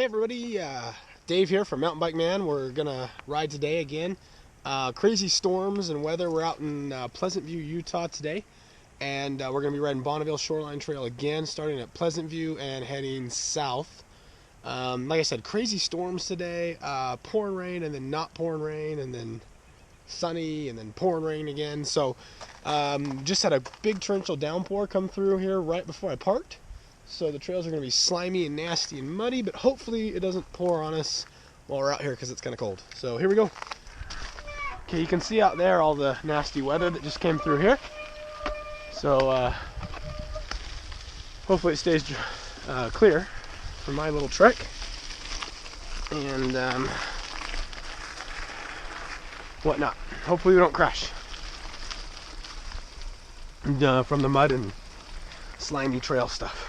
Hey everybody, Dave here from Mountain Bike Man. We're gonna ride today again. Crazy storms and weather. We're out in Pleasant View, Utah today, and we're gonna be riding Bonneville Shoreline Trail again, starting at Pleasant View and heading south. Like I said, crazy storms today. Pouring rain and then not pouring rain, and then sunny and then pouring rain again. So just had a big torrential downpour come through here right before I parked. So the trails are going to be slimy and nasty and muddy, but hopefully it doesn't pour on us while we're out here because it's kind of cold. So here we go. Okay, you can see out there all the nasty weather that just came through here. So hopefully it stays clear for my little trek. And whatnot. Hopefully we don't crash from the mud and slimy trail stuff.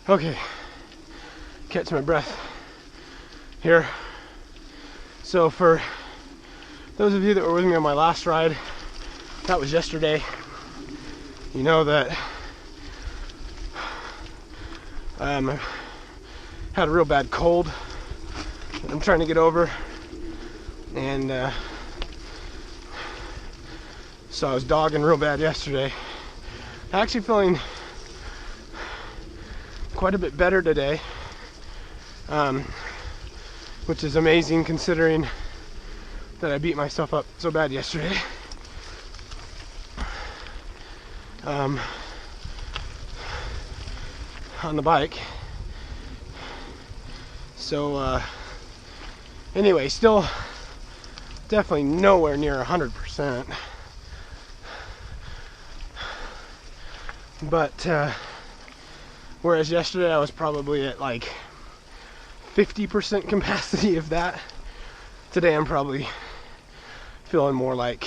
Okay, catch my breath here. So for those of you that were with me on my last ride, that was yesterday, you know that I had a real bad cold that I'm trying to get over, and so I was dogging real bad yesterday. Actually feeling quite a bit better today, which is amazing considering that I beat myself up so bad yesterday. On the bike. So anyway, still definitely nowhere near 100%, but whereas yesterday I was probably at like 50% capacity of that, today I'm probably feeling more like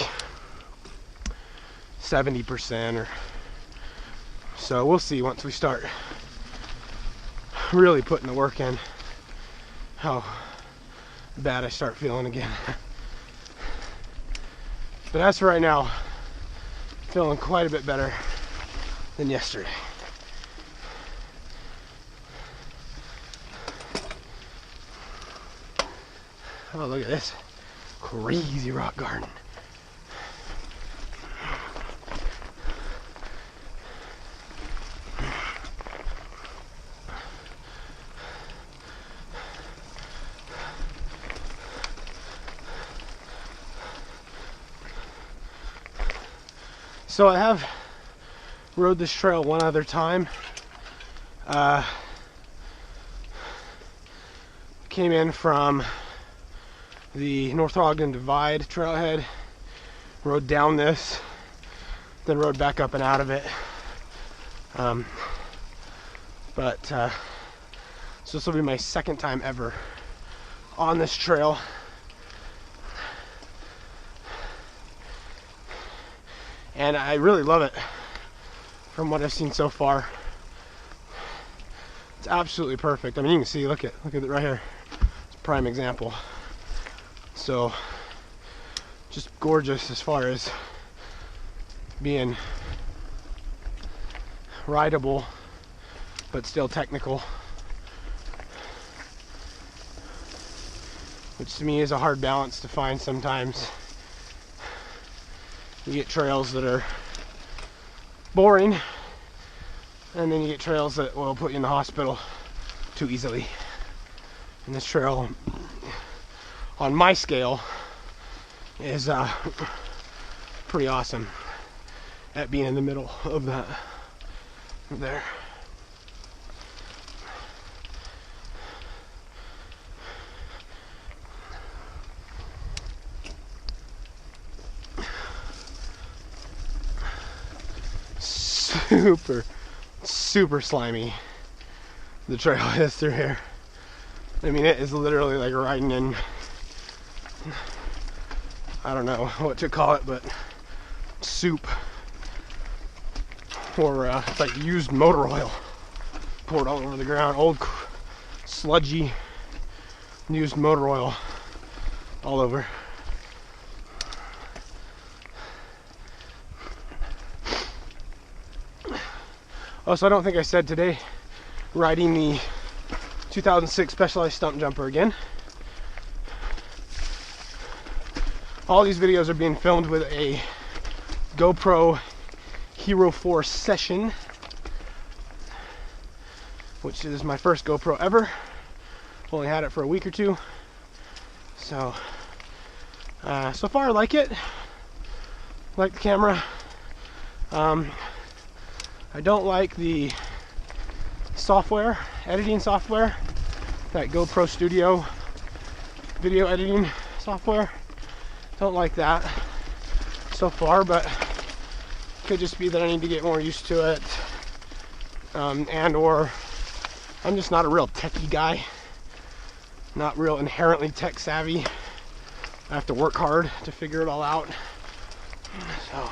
70% or so. We'll see once we start really putting the work in how bad I start feeling again. But as for right now, feeling quite a bit better than yesterday. Oh, look at this crazy rock garden. So I have rode this trail one other time. Came in from the North Ogden Divide trailhead, rode down this, then rode back up and out of it. So this will be my second time ever on this trail. And I really love it from what I've seen so far. It's absolutely perfect. I mean, you can see, look at it right here. It's a prime example. So just gorgeous as far as being rideable, but still technical, which to me is a hard balance to find sometimes. You get trails that are boring, and then you get trails that will put you in the hospital too easily. And this trail, on my scale, is pretty awesome at being in the middle of that there. Super slimy the trail is through here. I mean, it is literally like riding in, I don't know what to call it, but soup, or it's like used motor oil poured all over the ground. Old sludgy used motor oil all over. Oh, so I don't think I said today, riding the 2006 Specialized Stumpjumper again. All these videos are being filmed with a GoPro Hero4 Session, which is my first GoPro ever. Only had it for a week or two. So, so far I like it. Like the camera. I don't like the software, editing software, that GoPro Studio video editing software. Don't like that so far, but could just be that I need to get more used to it, and or I'm just not a real techie guy, not real inherently tech savvy. I have to work hard to figure it all out. So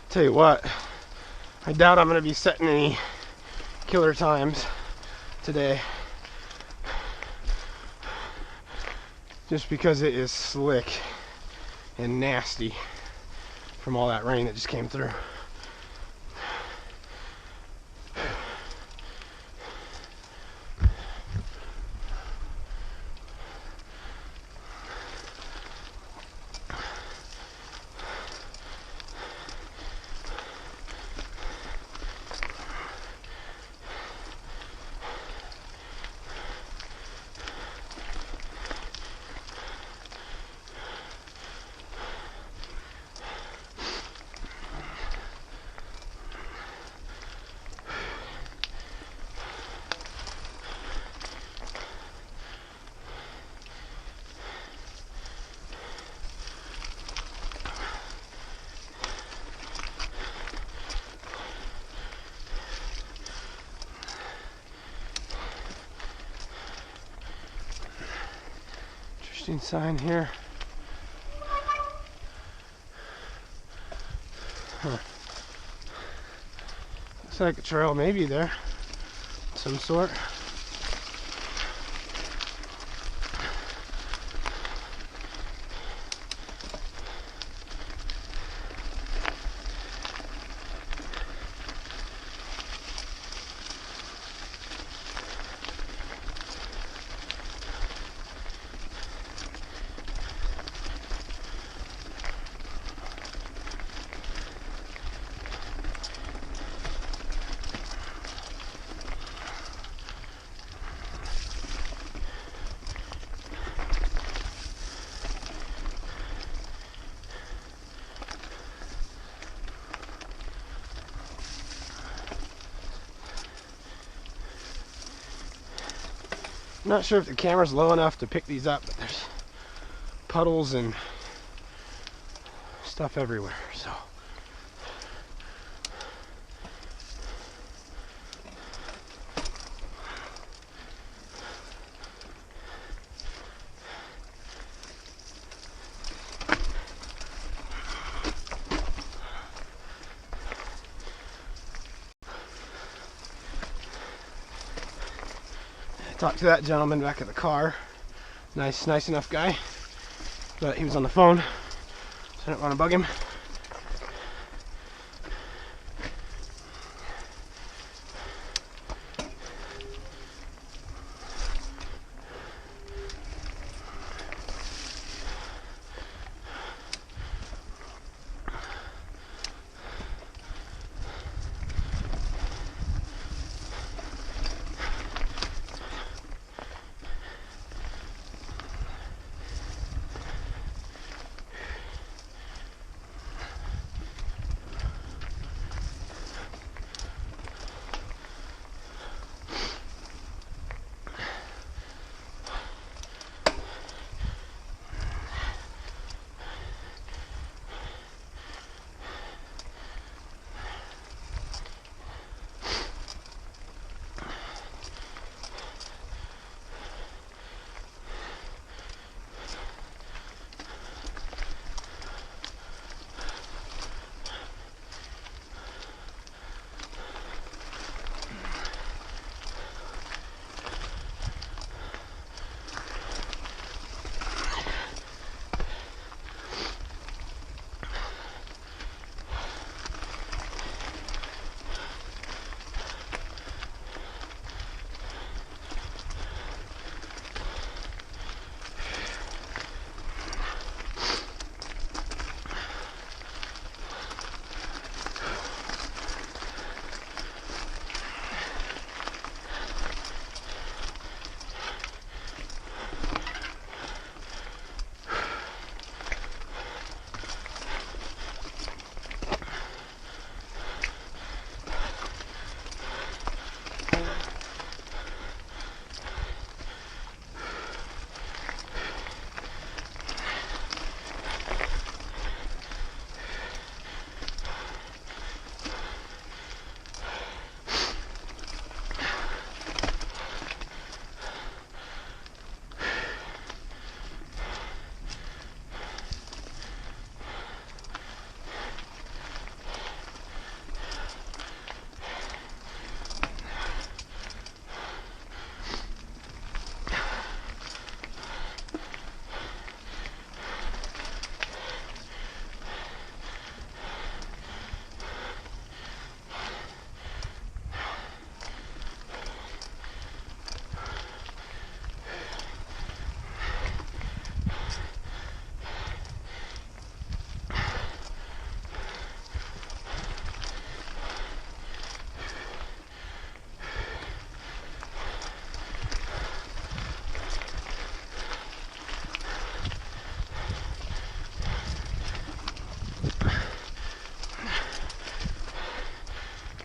tell you what, I doubt I'm going to be setting any killer times today, just because it is slick and nasty from all that rain that just came through. Interesting sign here. Huh. Looks like a trail maybe there, some sort. I'm not sure if the camera's low enough to pick these up, but there's puddles and stuff everywhere, so. Talked to that gentleman back at the car. Nice enough guy. But he was on the phone, so I didn't want to bug him.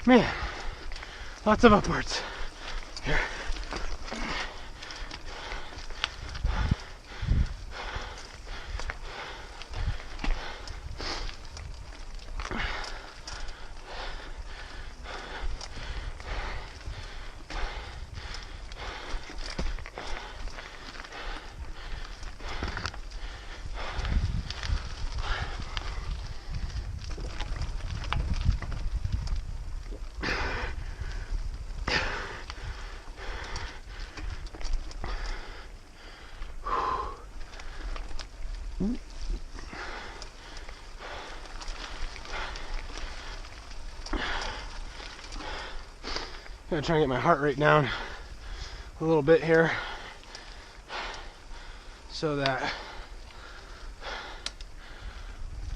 Man, lots of upwards here. I'm gonna try and get my heart rate down a little bit here so that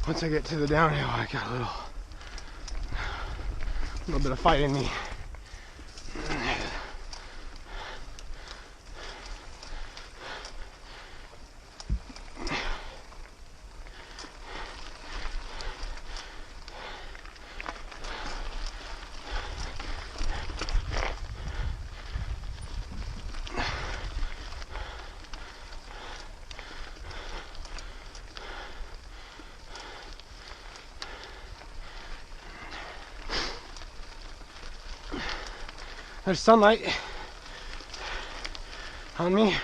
once I get to the downhill I got a little bit of fight in me. There's sunlight on me.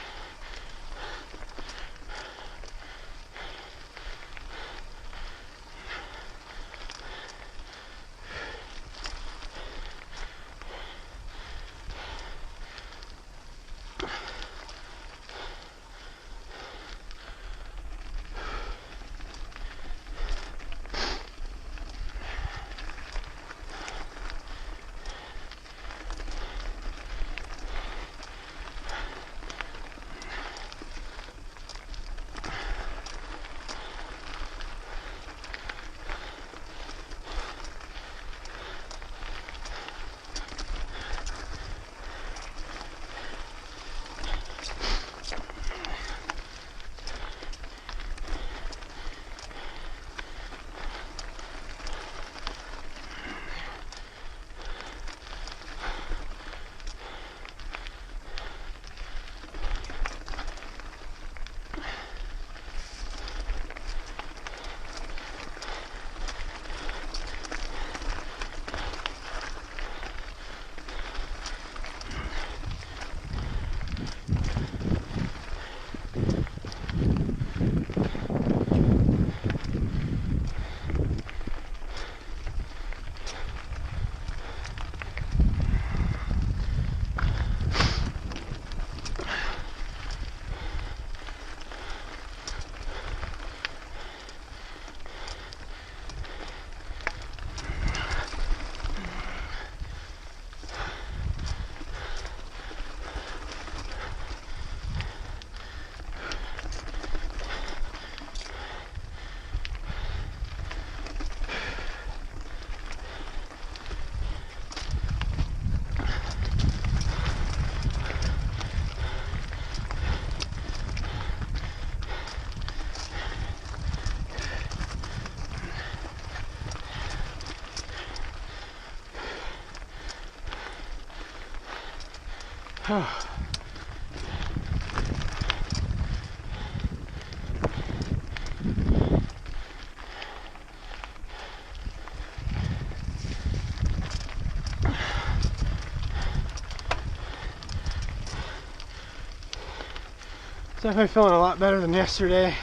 Definitely feeling a lot better than yesterday.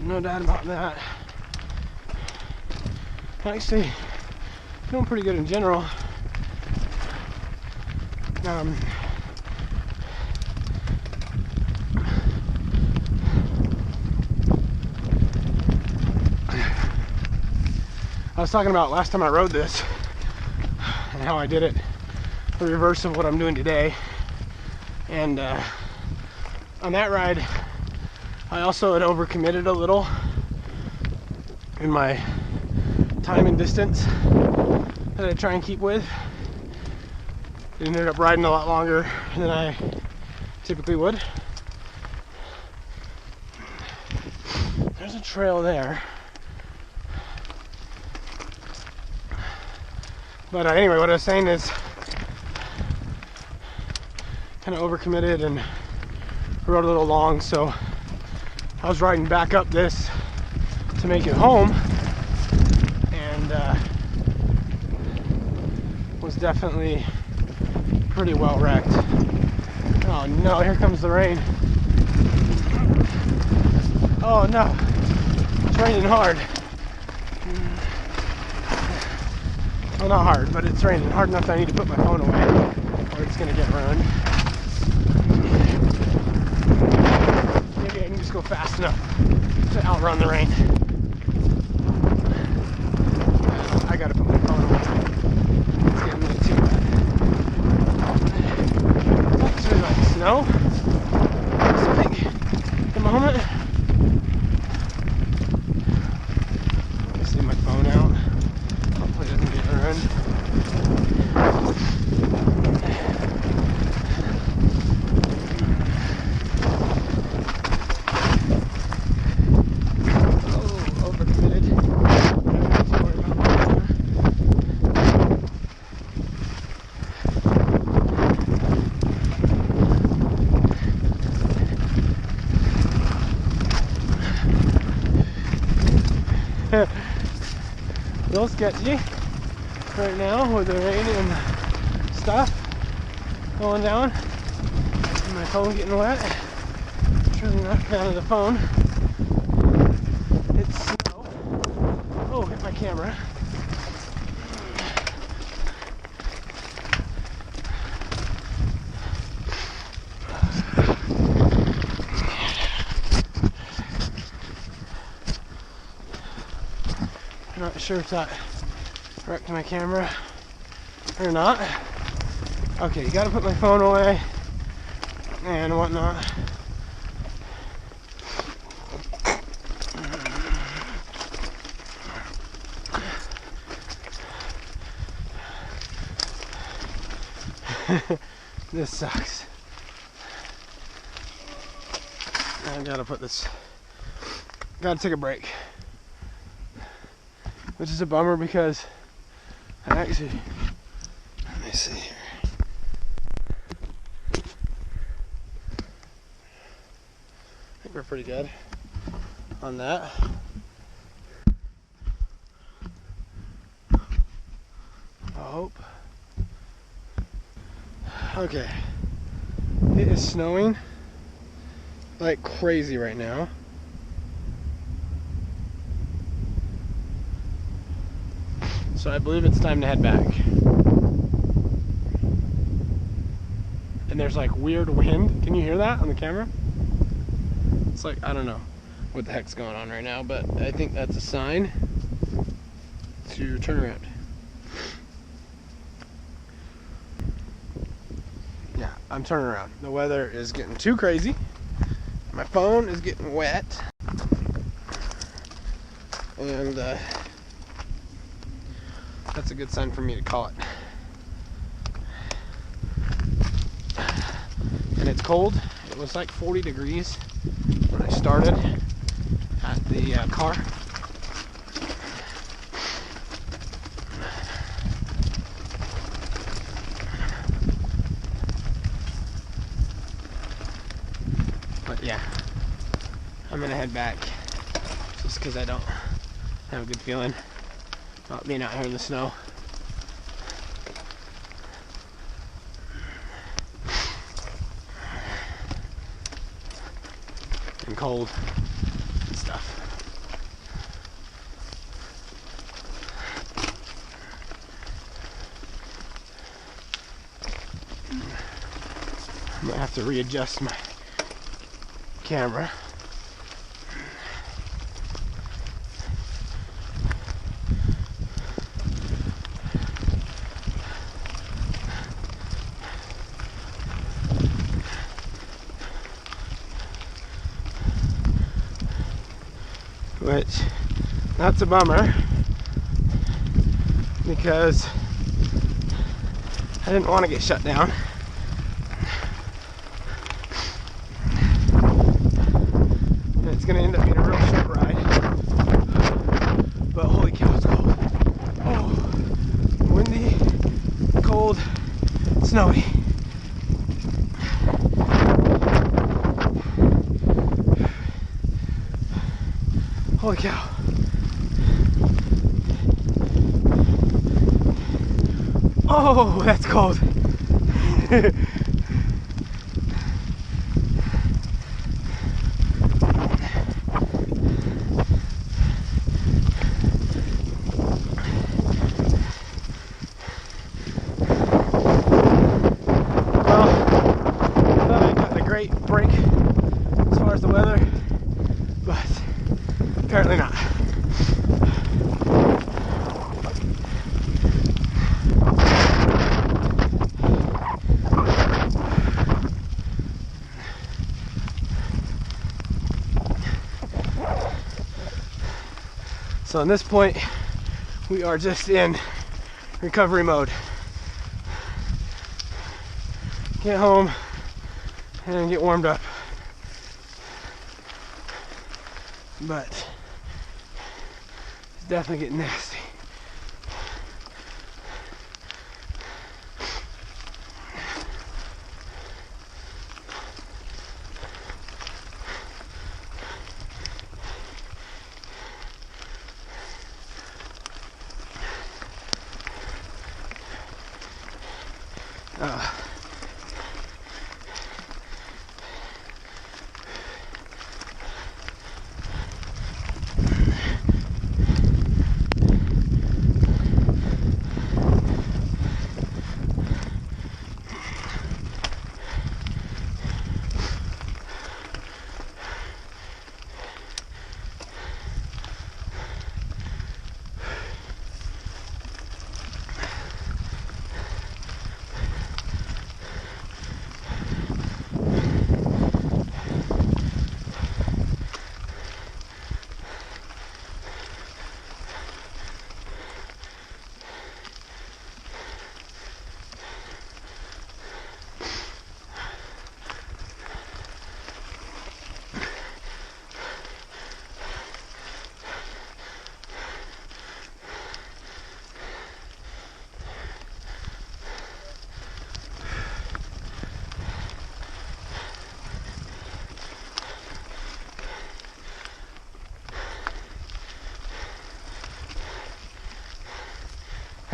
No doubt about that. Actually, feeling pretty good in general. I was talking about last time I rode this and how I did it the reverse of what I'm doing today. And on that ride, I also had overcommitted a little in my time and distance that I try and keep with. It ended up riding a lot longer than I typically would. There's a trail there. But anyway, what I was saying is kind of overcommitted and rode a little long, so I was riding back up this to make it home, and was definitely pretty well wrecked. Oh no, here comes the rain. Oh no, it's raining hard. Well, not hard, but it's raining hard enough that I need to put my phone away or it's gonna get ruined. Maybe I can just go fast enough to outrun the rain. I gotta put my phone away. It's getting way too wet. It's actually like snow. Something at the moment. Let me see my phone out. Hopefully it doesn't get ruined. A little sketchy right now with the rain and stuff. going down. And my phone getting wet. It's really not a fan of the phone. It's snow. Oh, hit my camera. I'm not sure if that wrecked my camera or not. Okay, you gotta put my phone away and whatnot. This sucks. I gotta put this, gotta take a break. Which is a bummer because I actually, let me see here. I think we're pretty good on that. I hope. Okay. It is snowing like crazy right now. So I believe it's time to head back. And there's like weird wind. Can you hear that on the camera? It's like, I don't know what the heck's going on right now, but I think that's a sign to turn around. Yeah, I'm turning around. The weather is getting too crazy. My phone is getting wet. And that's a good sign for me to call it. And it's cold. It was like 40 degrees when I started at the car. But yeah, I'm gonna head back just because I don't have a good feeling about being out here in the snow. And cold and stuff. I might have to readjust my camera. Which, that's a bummer because I didn't want to get shut down. And it's going to end up being a real short ride. But holy cow, it's cold. Oh, windy, cold, snowy. Holy cow. Oh, that's cold. Well, I thought I got a great break as far as the weather, but apparently not. So at this point, we are just in recovery mode. Get home and get warmed up. But it's definitely getting nasty.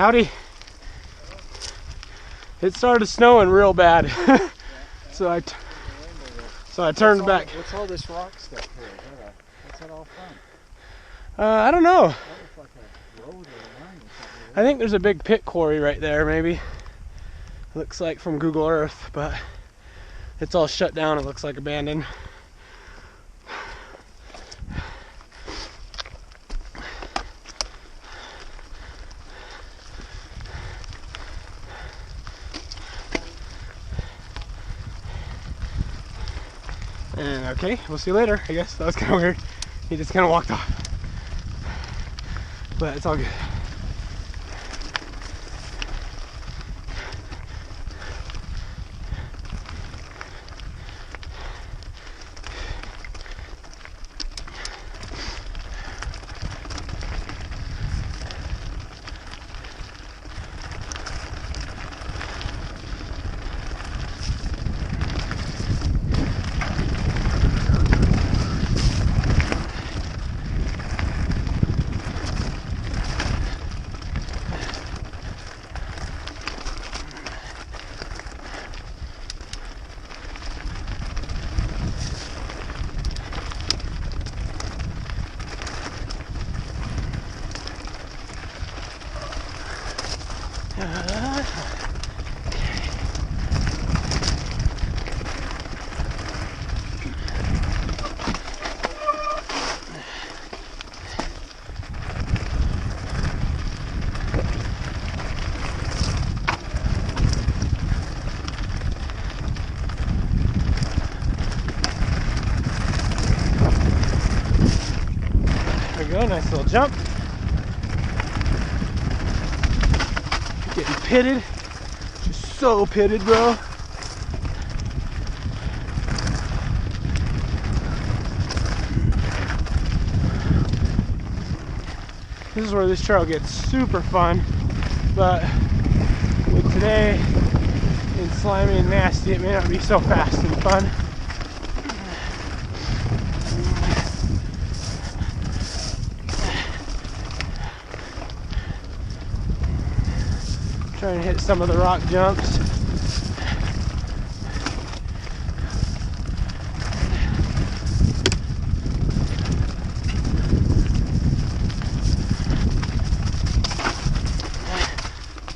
Howdy. It started snowing real bad. So I turned back. What's all this rock stuff here? What's that all from? I don't know. That looks like a road or a mine or something. I think there's a big pit quarry right there, maybe. Looks like from Google Earth, but it's all shut down. It looks like abandoned. And okay, we'll see you later. I guess that was kind of weird. He just kind of walked off. But it's all good. There we go, nice little jump. Getting pitted. Just so pitted, bro. This is where this trail gets super fun, but with today and slimy and nasty, it may not be so fast and fun. Trying to hit some of the rock jumps.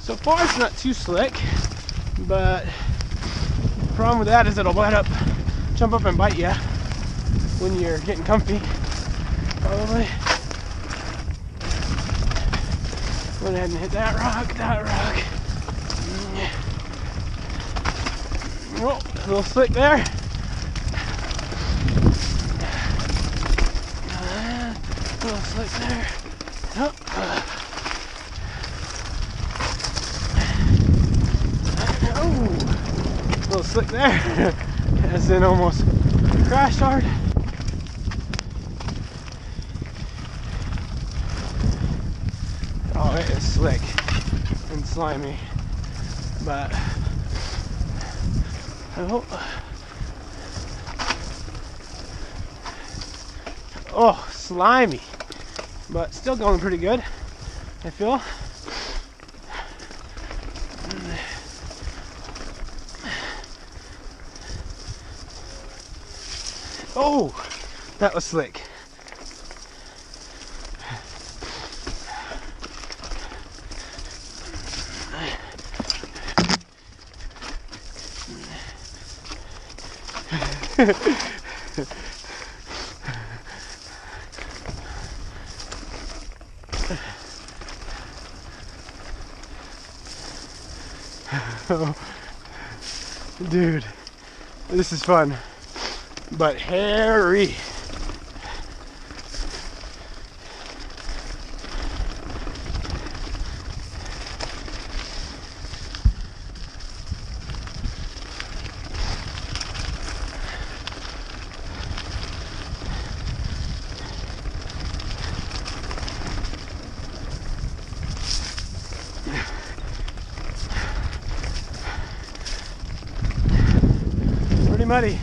So far it's not too slick, but the problem with that is it'll jump up and bite you when you're getting comfy, probably. Went ahead and hit that rock. Oh, a little slick there. A little slick there. Oh. A little slick there. As in almost crashed hard. Oh, it is slick and slimy, but oh, slimy, but still going pretty good, I feel. Oh, that was slick. Oh, dude, this is fun, but hairy. Pretty muddy.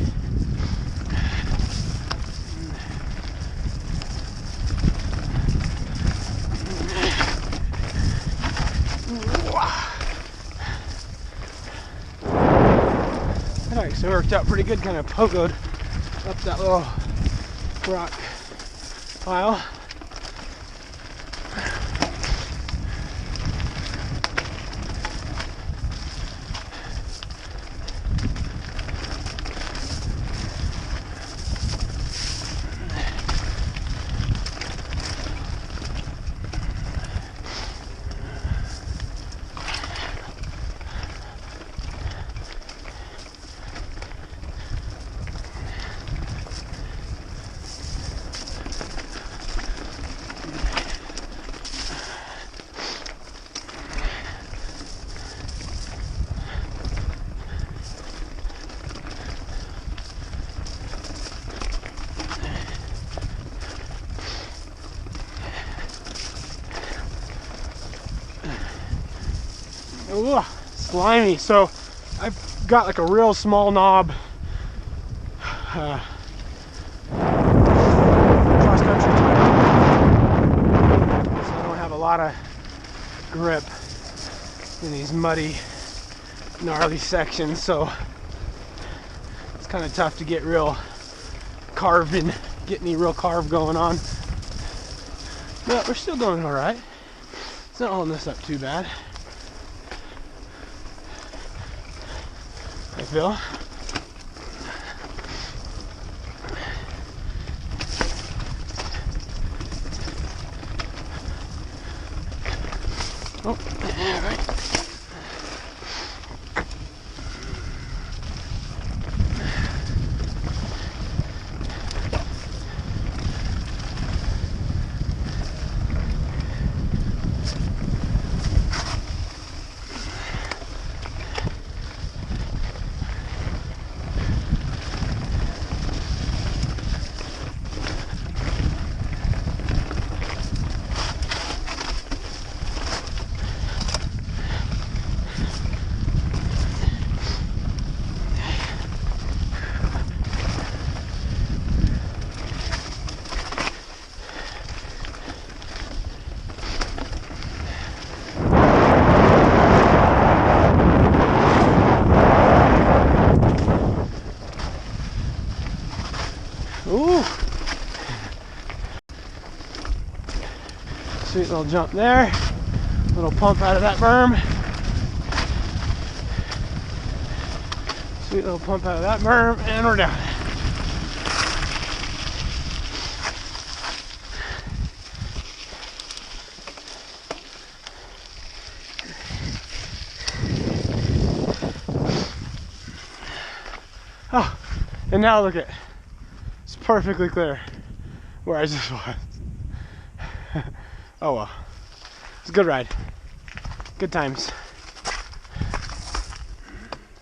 So it worked out pretty good, kind of pogoed up that little rock pile. Ooh, slimy. So I've got like a real small knob cross country tire, so I don't have a lot of grip in these muddy, gnarly sections. So it's kind of tough to get real carving, get any real carve going on. But we're still doing all right. It's not holding us up too bad, I feel. Oh, yeah, right. Ooh, sweet little jump there, little pump out of that berm, sweet little pump out of that berm, and we're down. Oh, and now look at, it's perfectly clear where I just was. Oh well, it's a good ride, good times.